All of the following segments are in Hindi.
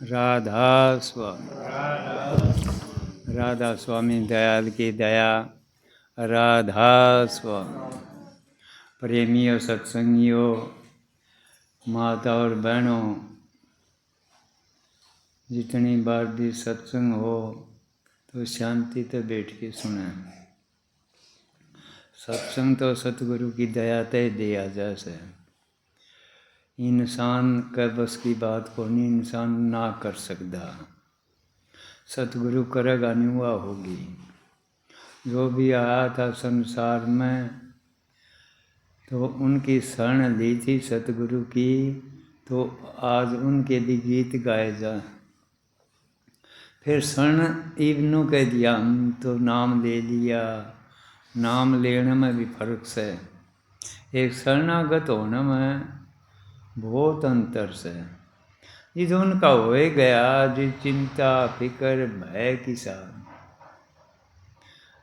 राधा स्वामी दयाल की दया। राधा स्वामी। प्रेमियों, सत्संगियों, माता और बहनों, जितनी बार भी सत्संग हो तो शांति से बैठ के सुने। सत्संग तो सतगुरु की दया तय दिया जैसे इंसान का बस की बात को नहीं इंसान ना कर सकता। सतगुरु करेगा नहीं हुआ होगी। जो भी आया था संसार में तो उनकी शरण ली थी सतगुरु की, तो आज उनके भी गीत गाए जा। फिर शरण इब्नू कह दिया, हम तो नाम ले लिया। नाम लेने में भी फर्क से एक शरणागत होने में बहुत अंतर से। जिस उनका हो गया जिस चिंता फिक्र भय की साथ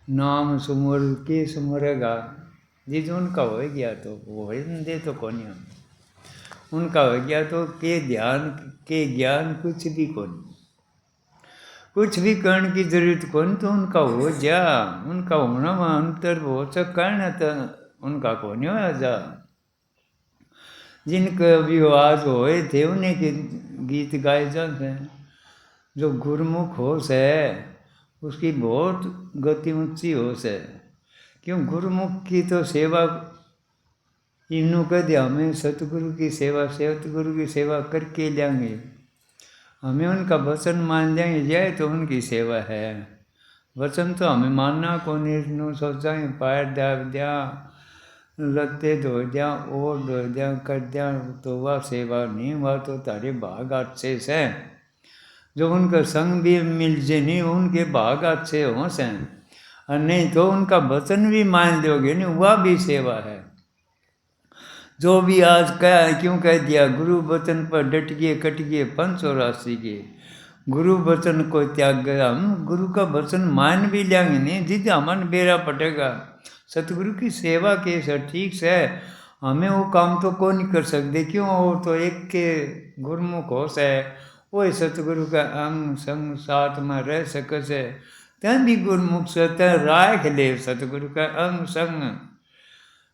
नाम सुमर के सुमरेगा। जिस उनका हो गया तो वो दे तो कौन हम उनका हो गया तो के ध्यान के ज्ञान कुछ भी कौन, कुछ भी करने की जरूरत कौन। तो उनका हो जा, उनका होना में अंतर हो करना तो उनका कौन हो जा। जिनके विवाद होए थे उन्हें के गीत गाए जाते हैं। जो गुरमुख होश है उसकी बहुत गति ऊंची होश है। क्यों गुरुमुख की तो सेवा इन्हों कह दिया, हमें सतगुरु की सेवा सतगुरु की सेवा करके लेंगे। हमें उनका वचन मान लेंगे जाए तो उनकी सेवा है। वचन तो हमें मानना को नहीं सोचा पैर दाब दिया लत्ते धो दिया और धो दिया कर दिया तो वह सेवा नहीं। वह तो तारे भाग अच्छे से जो उनका संग भी मिल जाए नहीं उनके भाग अच्छे हों से, और नहीं तो उनका वचन भी मान दोगे नहीं वह भी सेवा है। जो भी आज कह क्यों कह दिया गुरु वचन पर डट गए कट गए 584 के। गुरु वचन को त्याग गया, हम गुरु का वचन मान भी लेंगे नहीं जिद हमारा बेरा पटेगा। सतगुरु की सेवा के सर ठीक से हमें वो काम तो कौन नहीं कर सकते। क्यों वो तो एक के गुरमुख होश है वो सतगुरु का अंग संग साथ में रह सके से तन भी गुरमुख से तन राख ले सतगुरु का अंग संग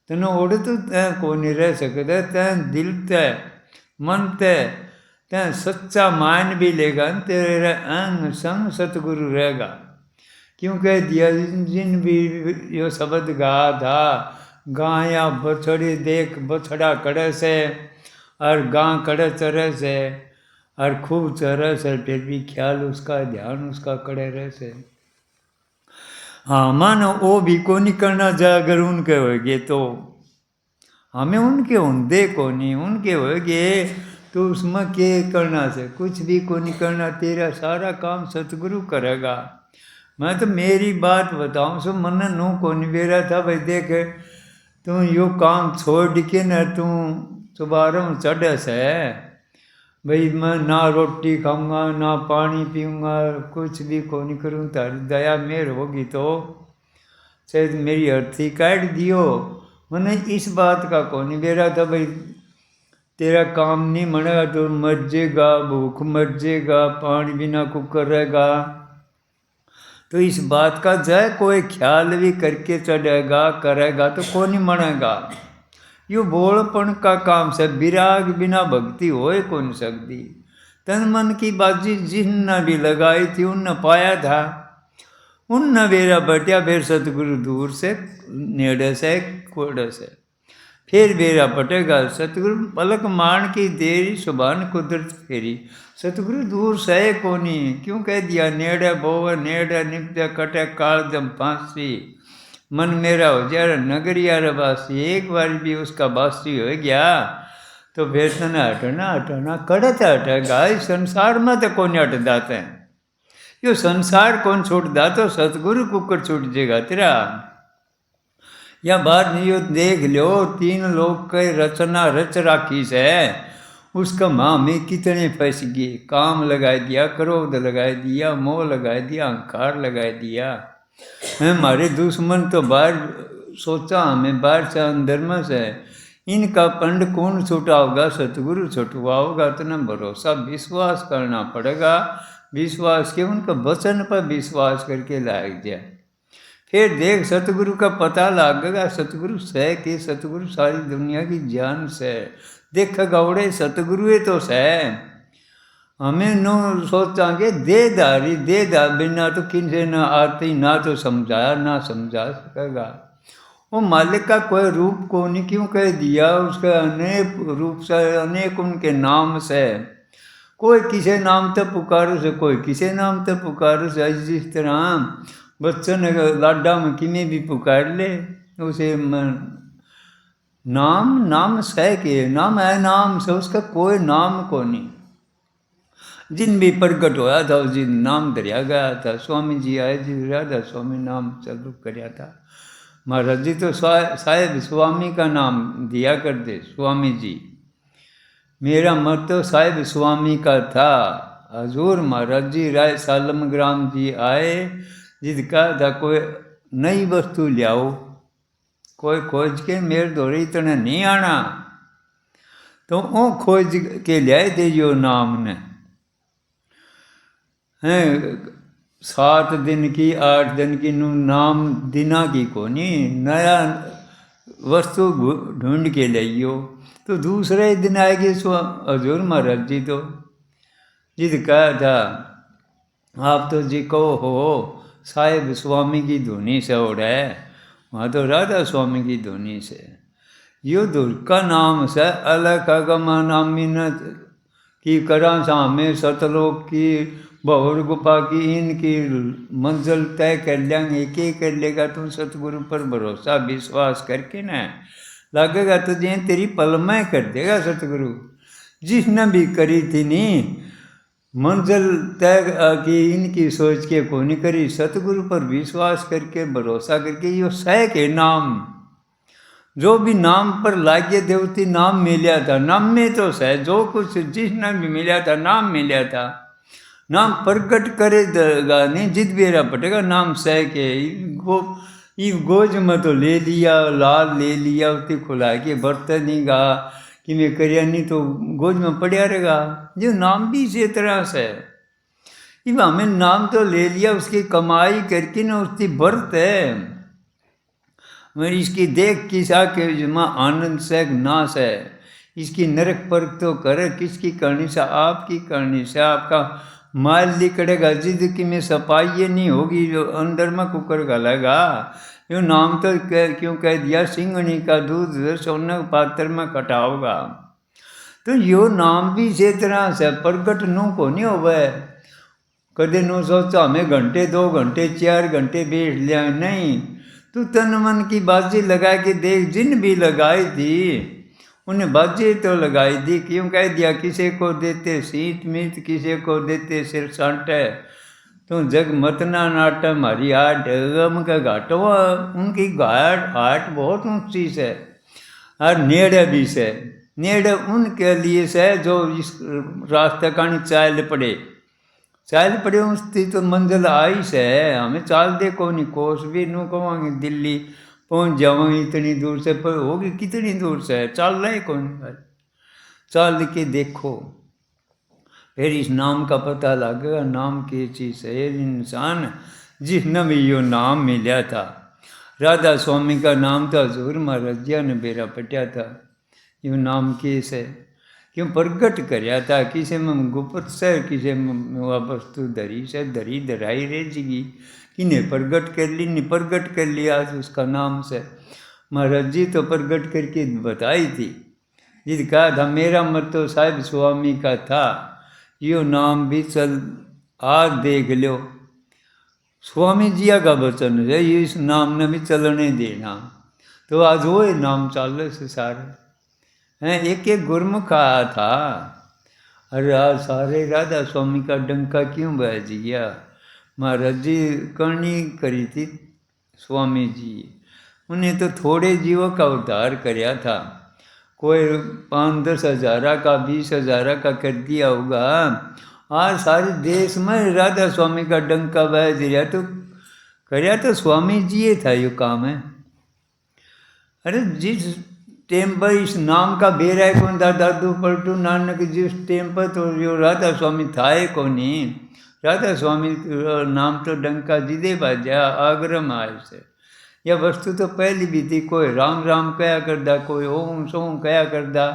तेन ओढ़ तो तैं को नहीं रह सकता। तैं दिल तय मन तय तैं सच्चा मान भी लेगा तेरे अंग संग सतगुरु रहेगा। क्यों कह दिया जिन भी यो शब्द गा था गाया बछड़ी देख बछड़ा कड़े से और गां कड़े चरे से और खूब चरे से फिर भी ख्याल उसका ध्यान उसका कड़े रहे से। हाँ मानो वो भी को नहीं करना जा अगर उनके होगे तो हमें उनके होंदे को नहीं उनके होगे तो उसमें के करना से कुछ भी को नहीं करना। तेरा सारा काम सतगुरु करेगा। मैं तो मेरी बात बताऊं सो मन नू को नहीं बेरा था भाई देख तू यो काम छोड़ के न तू सुबारों चढ़ से भाई मैं ना रोटी खाऊंगा ना पानी पीऊंगा कुछ भी को नहीं करूँ तारी दया मेर होगी तो शायद मेरी अर्थी काट दियो। मैंने इस बात का को नहीं बेरा था भाई तेरा काम नहीं मनेगा तो मर जाएगा भूख मर जाएगा पानी बिना कुकर रहेगा। तो इस बात का जय कोई ख्याल भी करके चढ़ेगा करेगा तो कौन नहीं मनेगा। यो बोलपन का काम से विराग बिना भक्ति होए कौन सकती। तन मन की बाजी जिन भी लगाई थी उन पाया था उन बेरा बटिया फिर सतगुरु दूर से नेड़े से कोड़े से फिर बेरा पटेगा। सतगुरु पलक मान की देरी सुबान कुदरत फेरी। सतगुरु दूर से कोनी क्यों कह दिया नेड़े बोव नेड़े निपटे कटे काल जम फांसी मन मेरा हो जाए नगरिया रवासी। एक बार भी उसका बासी हो गया तो फिर तना हटना हटना कड़त हटेगा। इस संसार में तो कौन हट जाते हैं। यो संसार कौन छूट दा तो सतगुरु कुकर छूट जाएगा तेरा। या बात नहीं यो देख लो 3 लोग के रचना रच राखी से उसका माँ में कितने फंस गए। काम लगा दिया क्रोध लगा दिया मोह लगा दिया अहंकार लगा दिया। हमारे दुश्मन तो बाहर सोचा हमें बाहर से अंदर में से इनका पंड कौन छुटाओगा, सतगुरु छुटवाओगा। इतना भरोसा विश्वास करना पड़ेगा। विश्वास के उनका वचन पर विश्वास करके लाग जाए, फिर देख सतगुरु का पता लगेगा। सतगुरु सह के, सतगुरु सारी दुनिया की जान से देख गौड़े सतगुरु तो सह। हमें नो सोचांगे देहधारी, देहधार बिना तो किसी न आती, ना तो समझाया ना समझा सकेगा। वो मालिक का कोई रूप को नहीं क्यों कह दिया, उसके अनेक रूप से, अनेक उनके नाम से। कोई किसी नाम तक पुकारो से, कोई किसी नाम तक पुकारो से। जिस तरह बच्चन लाडा में किमें भी पुकार ले उसे नाम, नाम सह के, नाम है नाम से, उसका कोई नाम को नहीं। जिन भी प्रगट होया था उस दिन नाम दरिया गया था। स्वामी जी आए जी, राधा स्वामी नाम चालू कराया था। महाराज जी तो साहेब स्वामी का नाम दिया करते, स्वामी जी। मेरा मत तो साहेब स्वामी का था। हजूर महाराज जी राय सालमग्राम जी आए, जिसका था कोई नई वस्तु लियाओ, कोई खोज के मेरे दौरे इतने नहीं आना, तो वो खोज के लियाए थे जो नाम ने हैं। 7 दिन की 8 दिन की नाम दिना की कोनी, नया वस्तु ढूंढ के लाइयो। तो दूसरे दिन आएगी हजूर महाराज जी तो जिद कहा था, आप तो जी को हो साहेब स्वामी की धुनी से उड़ा है, वहाँ तो राधा स्वामी की धुनी से। यो दुर का नाम से अलग अगमा नामी न की करा सामे सतलोक की बहुर गुफा की, इनकी मंजिल तय कर लेंगे, के कर लेगा तुम सतगुरु पर भरोसा विश्वास करके ना, लगेगा तुझे तेरी पलमय कर देगा सतगुरु। जिसने भी करी थी नहीं मंजिल तय की, इनकी सोच के को नहीं करी, सतगुरु पर विश्वास करके भरोसा करके यो सह के नाम, जो भी नाम पर लागे देवती नाम मिला था, नाम में तो सह जो कुछ जिसने भी मिला था नाम मिला था। नाम प्रगट करेगा नहीं, जिद बेरा पटेगा नाम सह के। गोज में तो ले लिया, लाल ले लिया, उसकी खुला के बर्तन नहीं गा कि मैं करिया नहीं तो गोज में पड़ा रहेगा। जो नाम भी इसी तरह से इब हमें नाम तो ले लिया, उसकी कमाई करके ना उसकी बर्त है। मैं इसकी देख किसा के जमा आनंद से नाश है, इसकी नरक परख तो करे किसकी करनी से, आपकी करनी से। आपका माल निकलेगा जिद की में सफाई ये नहीं होगी, जो अंदर में कुकर गलेगा। यो नाम तो क्यों कह दिया, सिंगनी का दूध सोने पात्र में कटाओगा। तो यो नाम भी इसी तरह से प्रगट नू को नहीं होवे। कदे नू सोचा हमें घंटे 2 घंटे 4 घंटे बैठ लिया, नहीं। तू तन मन की बाजी लगा के देख, जिन भी लगाई थी उन्हें बाजी तो लगाई दी। क्यों कह दिया, किसी को देते सीट मीत, किसी को देते सिर सांटे, तो जग मतना नाट हमारी आट गम का घाटो। उनकी आट बहुत ऊंची से और नेड़े भी से, नेड़े उनके लिए से जो इस रास्ते का चाल पड़े, चाल पड़े उसकी तो मंजिल आई से। हमें चाल देखो नहीं, कोस भी नू कहेंगे दिल्ली पहुँच जाऊँ इतनी दूर से, पर होगी कितनी दूर से, चल रहे कौन चल के देखो, फिर इस नाम का पता लगेगा। नाम की चीज़ है इंसान, जिसने भी यो नाम मिला था। राधा स्वामी का नाम था, हजूर महाराज जी ने बेरा पटिया था। यो नाम किस है, क्यों प्रगट कराया था, किसी में गुप्त से, किसी में वस्तु धरी से, धरी धराई रह जाएगी, किन्हें प्रगट कर ली, नहीं प्रगट कर लिया आज उसका नाम से। महाराज जी तो प्रगट करके बताई थी, जिद कहा था मेरा मत तो साहिब स्वामी का था, यो नाम भी चल आज देख लो। स्वामी जी का वचन है, ये इस नाम ने भी चलने देना। तो आज वो नाम चल से सारे हैं, एक एक गुरमुख आया था। अरे आज सारे राधा स्वामी का डंका क्यों बज गया। महाराज जी करनी करी थी स्वामी जी, उन्हें तो थोड़े जीवों का उद्धार कराया था। कोई 5-10 हज़ारा का 20 हज़ारा का कर दिया होगा। आज सारे देश में राधा स्वामी का डंका बज रहा, तो कराया तो स्वामी जी ये था यो काम है। अरे जिस टेम पर इस नाम का बेरा है कौन था दादू पलटू नानक जिस टेम पर तो जो राधा स्वामी था ही कोनी। राधा स्वामी नाम तो डंका जिदे बाजा आग्रह में आए से। यह वस्तु तो पहली भी थी, कोई राम राम कया करदा, कोई ओम सोम कया करदा,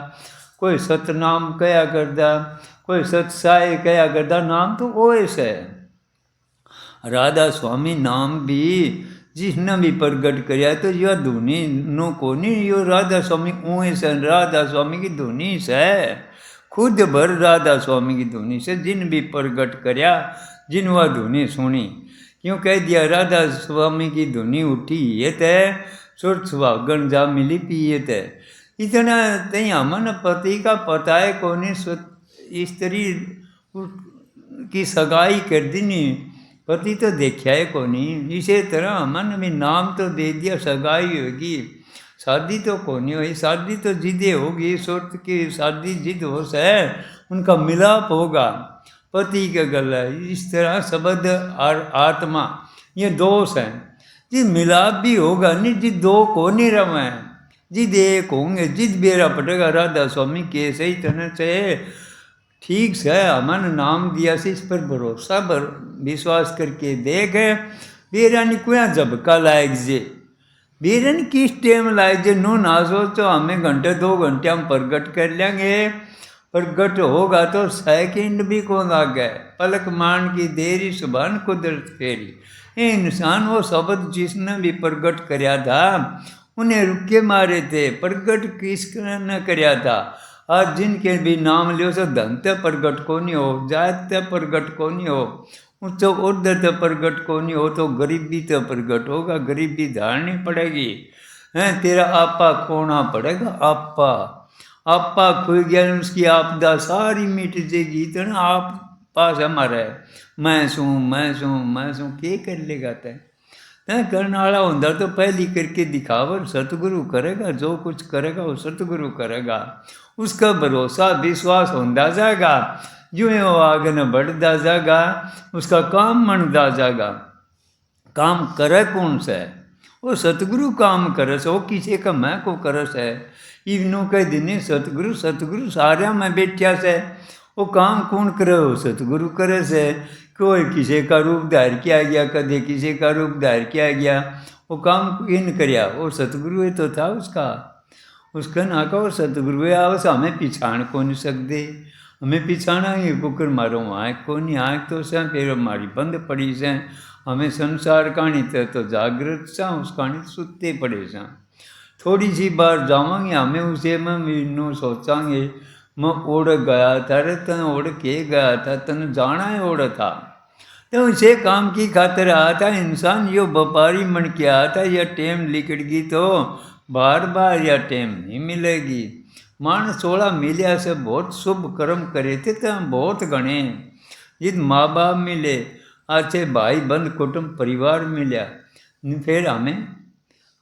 कोई सतनाम कया करदा, कोई सतसाई कया करदा, नाम तो ओएस है। राधा स्वामी नाम भी जिसने भी प्रगट कराया तो यह धुनी नो कोनी, यो राधा स्वामी ओएस है, राधा स्वामी की धुनी से खुद भर राधा स्वामी की धुनी से जिन भी प्रगट कराया, जिन वह धुनी सुनी, क्यों कह दिया राधा स्वामी की धुनी उठी ये थे सुर सुहागन जा मिली पिए थे। इतना तई हमन पति का पता है कौन स्त्री की सगाई कर दी नहीं, पति तो देखा है कोनी। इसी तरह हमन भी नाम तो दे दिया, सगाई होगी, शादी तो कोनी हुई, शादी तो जिदे होगी, सुरत की शादी जिद हो से उनका मिलाप होगा पति के गला। इस तरह शब्द और आत्मा ये दोष हैं, जिद मिलाप भी होगा नहीं, जिद दो को नहीं रमे, जिद एक होंगे, जिद बेरा पड़ेगा। राधा स्वामी के सही तरह से ठीक से हमन नाम दिया से इस पर भरोसा विश्वास करके देख बेरा नहीं कोया झबका लायक जे, बेरन किस टाइम लायक जे नो ना सोचो हमें घंटे 2 घंटे हम प्रगट कर लेंगे, प्रगट होगा तो सेकंड भी कौन आ गए, पलक मान की देरी सुबह कुदरत फेरी। ये इंसान वो शब्द जिसने भी प्रगट कराया था उन्हें रुके मारे थे, प्रगट किसने कराया था। आज जिनके भी नाम लियो सो धन ते प्रगट को नहीं हो, जात ते प्रगट को नहीं हो, तो उधर ते प्रगट को नहीं हो, तो गरीबी ते प्रगट होगा, गरीबी धारनी पड़ेगी। हैं तेरा आपा खोना पड़ेगा, आपा आपा खुल गया उसकी आपदा सारी मिट जाएगी। इतना आप पास हमारा है, मैं सूँ के कर लेगा तय करने वाला होंदा तो पहली करके दिखावर सतगुरु करेगा, जो कुछ करेगा वो सतगुरु करेगा, उसका भरोसा विश्वास होंदा जाएगा, जो वो आगे न बढ़ता जाएगा, उसका काम मनता जाएगा। काम करे कौन सा है, वो सतगुरु काम करे से, वो किसी का मैं को करे से। इवनों कह दिने सतगुरु सतगुरु सारे में बैठा से, वो काम कौन करे, वो सतगुरु करे से। कोई किसी का रूप धार किया गया, कदे किसी का रूप धार किया गया, वो काम इन कराया, वो सतगुरु तो था उसका ना का वो सतगुरु आवस हमें पिछाण को नहीं सकते, हमें पिछाना ही कुकर मारो आँख को नहीं, आँख तो से फिर हमारी बंद पड़ी से, हमें संसार कहानी तो जागृत सा, उस कहानी सुते पड़े सा। थोड़ी सी बार जावांगे हमें उसे में सोचांगे मैं ओढ़ गया था, रे तन ओढ़ के गया था, तन जाना है ओढ़ था, तो उसे काम की खातिर आया था इंसान। यो व्यापारी मन के आया था, यह टेम लिकड़गी तो बार बार यह टेम नहीं मिलेगी। मानस 16 मिलिया से बहुत शुभ कर्म करे थे तो बहुत गणे, जिद माँ बाप मिले, अच्छे भाई बंद कुटुंब परिवार मिला, फिर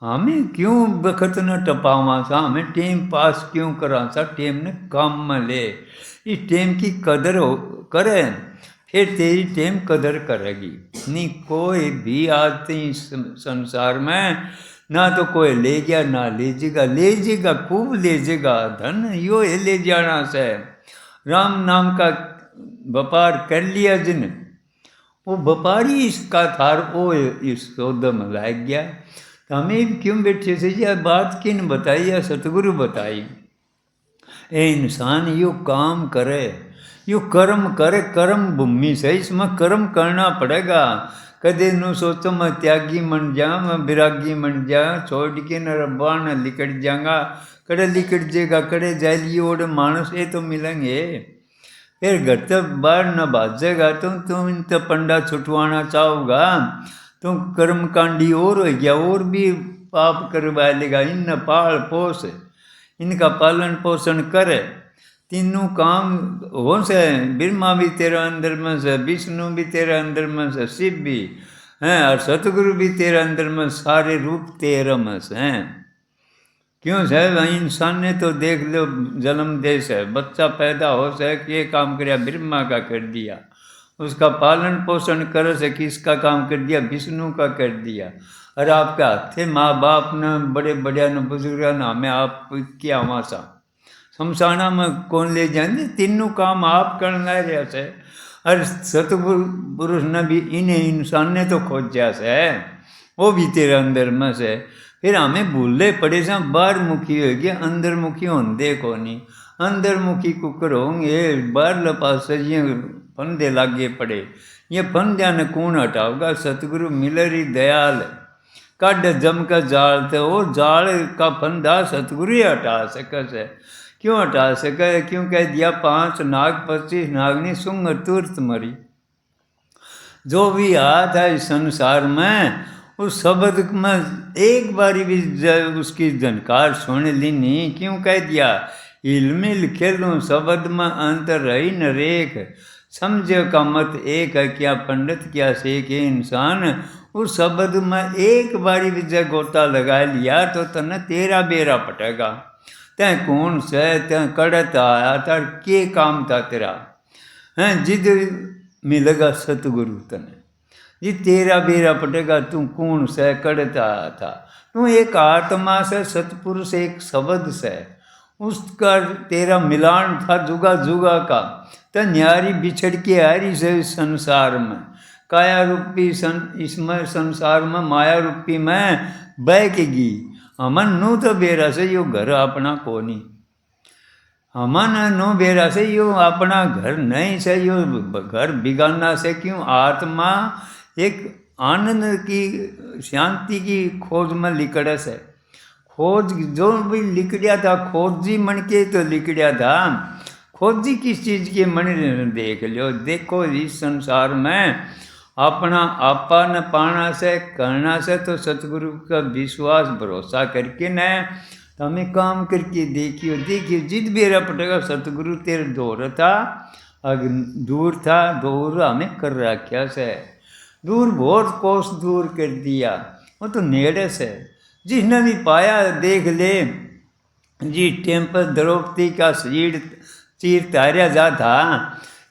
हमें क्यों वक्त न टपावा सा, हमें टेम पास क्यों करा सा, टेम ने काम में ले, इस टेम की कदर करे फिर तेरी टेम कदर करेगी। नहीं कोई भी आज इस संसार में ना तो कोई ले गया ना ले जाएगा खूब ले जाएगा, धन यो है ले जाना से। राम नाम का व्यापार कर लिया जिन, वो व्यापारी इसका थार वो इस सौदे में लाग गया। तो हमें क्यों बैठे से यह बात किन बताई, या सतगुरु बताई। ए इंसान यो काम करे, यो कर्म करे, कर्म भूमि से, इसमें कर्म करना पड़ेगा। कदे नु सोचो मैं त्यागी मन जा, मैं विरागी मन जा, छोड़ के न रब्बा न लिकट जाऊंगा, कड़े लिकट जाएगा, कड़े जाली ओढ़ मानस ये तो मिलेंगे। फिर घर तक बाहर न भाजेगा तो तुम इन तो पंडा छुटवाना चाहोगा, तो कर्मकांडी और हो गया, और भी पाप करवा लेगा। इन पाल पोष, इनका पालन पोषण करे, तीनों काम हो से। ब्रह्मा भी तेरा अंदर में से, विष्णु भी तेरा अंदर में से, शिव भी हैं, और सतगुरु भी तेरा अंदर में, सारे रूप तेरा में से हैं। क्यों से इंसान ने तो देख लो जन्म दे से, बच्चा पैदा हो से, ये काम कराया ब्रह्मा का कर दिया, उसका पालन पोषण कर से किसका काम कर दिया? विष्णु का कर दिया। और आपके हाथे माँ बाप ने बड़े बढ़िया न बुजुर्ग न हमें आप क्या वहाँ शमशाना में कौन ले जाएंगे? तीनों काम आप करना रहा से। और सतगुरु पुरुष ने भी इन्हें इंसान ने तो खोजा से, वो भी तेरे अंदर में से। फिर हमें भूले पड़े से बाहर मुखी होगी, अंदर मुखी होंगे को नहीं। अंदर मुखी कुकर होंगे, बाहर लपास ये फंदे लागे पड़े। ये फंद्या ने कौन हटाओगा? सतगुरु मिलरी दयाल काढ़ जम का जाल, तो वो जाल का फंदा सतगुरु ही हटा सके से। क्यों हटा सके? क्यों कह दिया 5 नाग 25 नागनी सुंग तुरत मरी। जो भी हाथ है इस संसार में, उस शब्द में एक बारी भी उसकी झनकार सुन ली नहीं। क्यों कह दिया? हिलमिल खेलूं शब्द में अंतर रही न रेख, समझे का मत एक है क्या पंडित क्या शेख। इंसान उस शब्द में एक बारी भी जब गोता लगा लिया तो तने तेरा बेरा पटेगा। तै कौन से तै कड़त आया तार के काम था तेरा हैं? जिद मिलेगा सतगुरु तने, जी तेरा बेरा पटेगा। तू कौन से कड़त आया था? तू एक आत्मा से, सतपुरुष एक शब्द से, उसका तेरा मिलान था जुगा जुगा का। तो न्यारी बिछड़ के आ रही से इस संसार में, काया रूपी इसमें संसार में माया रूपी में बह के गी। हमन नु तो बेरा से यो घर अपना कोनी, हमन नो बेरा से यो अपना घर नहीं से, यो घर बिगाड़ना से। क्यों? आत्मा एक आनंद की शांति की खोज में लिकड़ा से। खोज जो भी लिकड़िया था, खोजी मन के तो लिकड़िया था। खोजी किस चीज़ के मन देख लो। देखो इस संसार में अपना आपा न पाना से करना से, तो सतगुरु का विश्वास भरोसा करके न हमें काम करके देखियो देखियो जिद बेरा पटेगा। सतगुरु तेरे दूर था, अगर दूर था दूर हमें कर रखा से। दूर बहुत कोस दूर कर दिया, वो तो नेड़े से। जिसने भी पाया देख ले जी। टेम्पल द्रौपदी का चीर तारा जा था,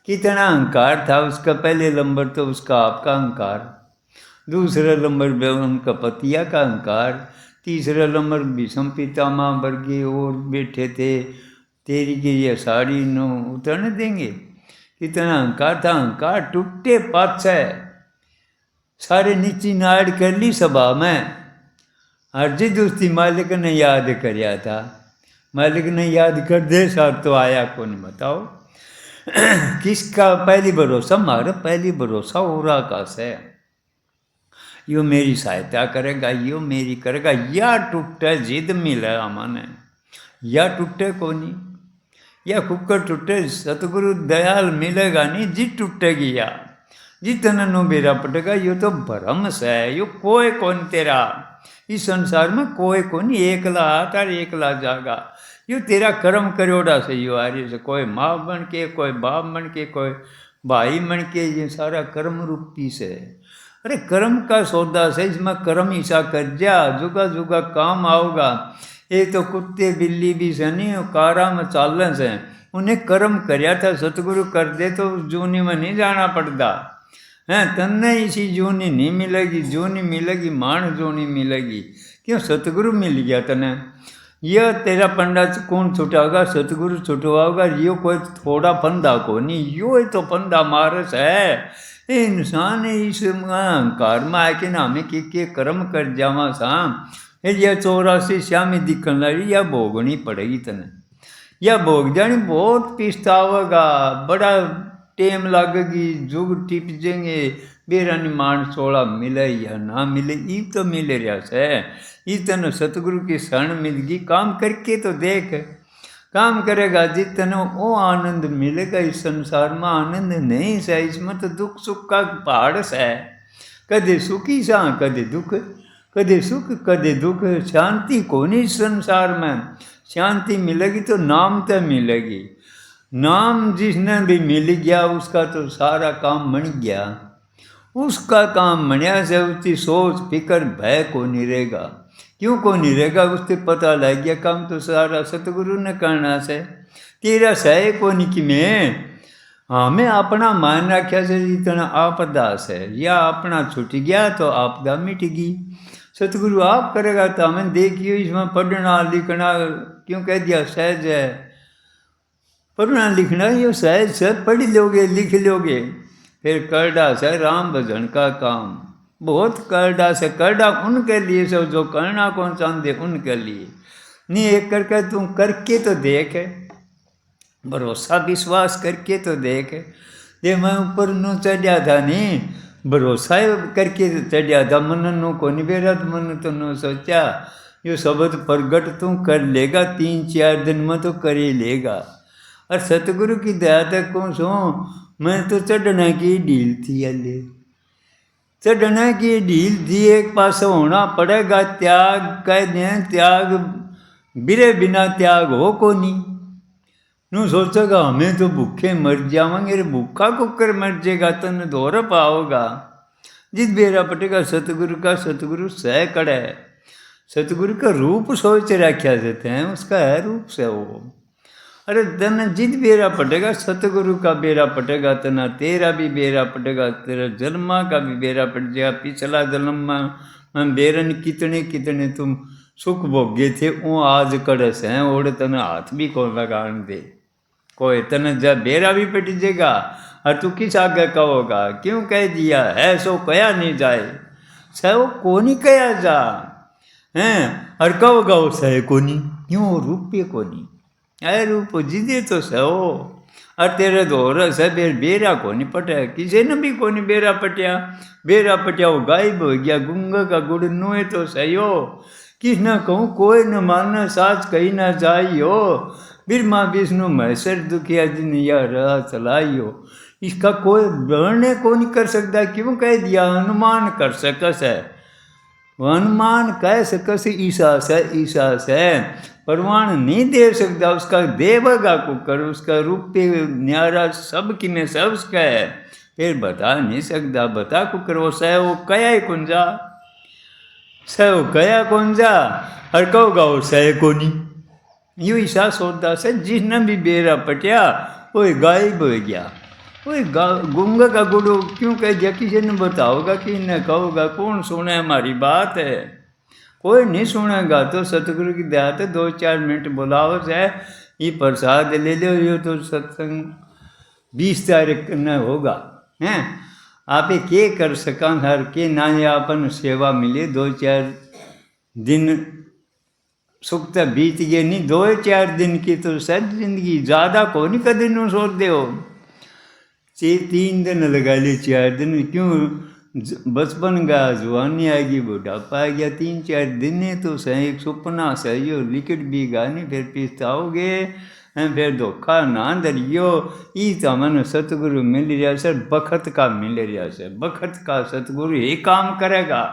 कितना अहंकार था उसका। पहले नंबर तो उसका आपका अहंकार, दूसरा नंबर पे उनका पतिया का अहंकार, तीसरा नंबर भीष्म पितामह वर्गीय और बैठे थे। तेरी की ये साड़ी नो उतरने देंगे? कितना अहंकार था। अहंकार टूटे पाछे सारे नीची नाड़ कर ली सभा में। अर्जी दोस्ती मालिक ने याद करया था, मालिक ने याद कर दे साथ तो आया कौन बताओ। किसका पहली भरोसा? मारा पहली भरोसा और आकाश है। यो मेरी सहायता करेगा, यो मेरी करेगा। या टूटे जिद मिले हमने, या टूटे को नहीं, या कुकर टूटे सतगुरु दयाल मिलेगा नहीं। जिद टूटेगी या जितना नो बेरा पटेगा। यो तो भ्रम से, यो कोई कौन तेरा इस संसार में कोई कौन। एकला आता एकला जागा। यो तेरा कर्म करोड़ा से यो आ रही से। कोई माँ बन के, कोई बाप बन के, कोई भाई बन के, ये सारा कर्म रूपी से। अरे कर्म का सौदा से, इसमें कर्म ईसा कर जा, जुगा जुगा काम आओगा। ये तो कुत्ते बिल्ली भी से नहीं कारा में चालन से, उन्हें कर्म करया था। सतगुरु कर दे तो उस जूनी में नहीं जाना पड़ता हैं। तन्ने इसी जूनी नहीं मिलेगी, जूनी मिलेगी मान जूनी मिलेगी। क्यों? सतगुरु मिल गया तने। यह तेरा पंडा कौन छुटाओगा? सतगुरु छुटवाओगा। यो कोई थोड़ा फंदा को नहीं, यो तो फंदा मारस है। इंसान इस अहंकार में आके ना हमें के कर्म कर जावा सा। यह 84 श्यामी दिखन लगी, या भोगनी पड़ेगी तने। या भोग जानी बहुत पिछतावेगा, बड़ा टेम लगेगी, जुग टिप जाएंगे। बेरानी मान 16 मिले या ना मिले, ये तो मिले रहा से। इतने सतगुरु की शरण मिल गई, काम करके तो देख। काम करेगा जितना वो आनंद मिलेगा। इस संसार में आनंद नहीं से, इसमें तो दुख सुख का पहाड़ से। कदे सुखी सा कदे दुख, कदे सुख कदे दुख। शांति को नहीं संसार में। शांति मिलेगी तो नाम तो मिलेगी। नाम जिसने भी मिल गया उसका तो सारा काम बन गया। उसका काम बनया से उसकी सोच फिक्र भय को नहीं रहेगा। क्यों को नहीं रहेगा? उससे पता लग गया काम तो सारा सतगुरु ने करना से। तेरा सह को नहीं कि मैं हमें अपना मान रखा से इतना आपदा से या अपना छूट गया तो आपदा मिट गई। सतगुरु आप करेगा तो हमें देखियो इसमें पढ़ना लिखना क्यों कह दिया सहज है। पढ़ना लिखना ये सहज से पढ़ लोगे लिख लोगे। फिर करड़ा से राम भजन का काम, बहुत करड़ा से करड़ा उनके लिए सब जो करना कौन चाहते उनके लिए नहीं। एक करके तुम करके तो देख, भरोसा विश्वास करके तो देख। ये मैं ऊपर नो चढ़िया था नहीं, भरोसा करके चढ़िया था। मन नो को नहीं बेरा तो मन तो नो सोचा यो शब्द प्रगट तू कर लेगा, 3-4 दिन में तो कर ही लेगा। और सतगुरु की दया तक कौन सो मैं तो चढ़ना की ढील थी अले, चढ़ना की ढील थी। एक पास होना पड़ेगा त्याग, कह दें त्याग बिरे बिना त्याग हो को नहीं। नू सोचेगा हमें तो भूखे मर जावांगे, भूखा कुकर मर जाएगा तो न दौर पाओगा। जिस बेरा पटेगा सतगुरु का, सतगुरु सह कड़ा है। सतगुरु का रूप सोच रखा जाते हैं, उसका है रूप से वो। अरे तन जिद बेरा पटेगा सतगुरु का बेरा पटेगा, तना तेरा भी बेरा पटेगा, तेरा जन्मा का भी बेरा पट जाएगा। पिछला जन्म में बेरन कितने कितने तुम सुख भोगे थे वो आज कड़स हैं, और तन हाथ भी कौन लगान दे कोई, तन जब बेरा भी पट जाएगा। और तू किस आगे कहोगा क्यों कह दिया है सो कया नहीं जाए, सो कोनी कया जा हैं। और कहोगा वो सह कोनी क्यों रूपये कोनी, अरे रूप जिदे तो सहो। और तेरे दोहर से बेरा को नहीं पटा, किसी ने भी को नहीं बेरा पटिया। बेरा पटिया वो गायब हो गया, गुंगा का गुड़ नोए तो सही हो। किस न कहूँ कोई न मानना साच कहीं ना जाइयो, बिरमा विष्णु महेश्वर दुखिया जिन या रहा चलाइयो। इसका कोई वर्णन को नहीं कर सकता, क्यों कह दिया अनुमान कर सकस है। अनुमान कह सकस ईसा से प्रमाण नहीं दे सकता। उसका देवगा को कर, उसका रूप न्यारा सब कि में सब उसका है, फिर बता नहीं सकता। बता को कर वो सह वो कया कुंजा, सह वो कया कुंजा। और कहोगा वो सह को नहीं, यू ईसा सोचता से जिसने भी बेरा पटिया वो गायब हो गया। वही गुंगा का गुरु क्यों कह दिया, किसी ने बताओगा कि न कहोगा, कौन सुने हमारी बात है, कोई नहीं सुनेगा। तो सतगुरु की दया तो 2-4 मिनट बुलाओ से ये प्रसाद ले लो, ये तो सत्संग 20 तारीख न होगा हैं। आप के कर सका हर के ना अपन सेवा मिले, 2-4 दिन सुख तो बीत गए नहीं, 2-4 दिन की तो सच जिंदगी ज़्यादा को नहीं कभी न सोच दे हो। 3 दिन लगा ले 4 दिन क्यों, बचपन गया जवानी आएगी बुढ़ापा आ गया, 3-4 दिन है तो सही एक सपना सही हो लिकट भी गा नहीं, फिर पछताओगे फिर धोखा ना दरियो। ई तो मन सतगुरु मिल रहा सर, बखत का मिल रहा सर, बखत का सतगुरु ही काम करेगा।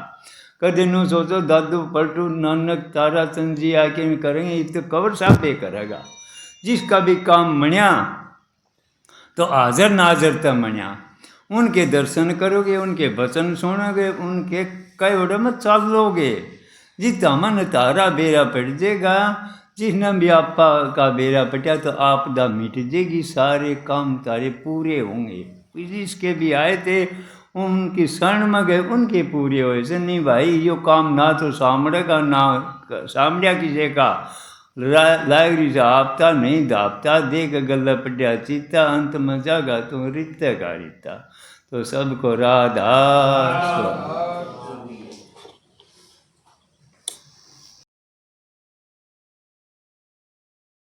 कदे नू सोचो दादू पलटू नानक तारा चंद जी आके करेंगे, ये तो कवर साहब करेगा। जिसका भी काम मण्या तो हाजर नाजर तो मण्या, उनके दर्शन करोगे, उनके वचन सुनोगे, उनके कई में चलोगे। जितना मन तारा बेरा पट जाएगा, जिसने भी आपा का बेरा पटा तो आपदा मिट जाएगी, सारे काम तारे पूरे होंगे। जिसके भी आए थे उनकी शरण में गए, उनके पूरे हुए से नहीं भाई यो काम ना तो सामड़ेगा ना सामड़िया किसी का लायरी से आपता नहीं दापता, देख गला पटिया चीता, अंत में जागा तो रित्ता का रित्ता। तो सबको राधा।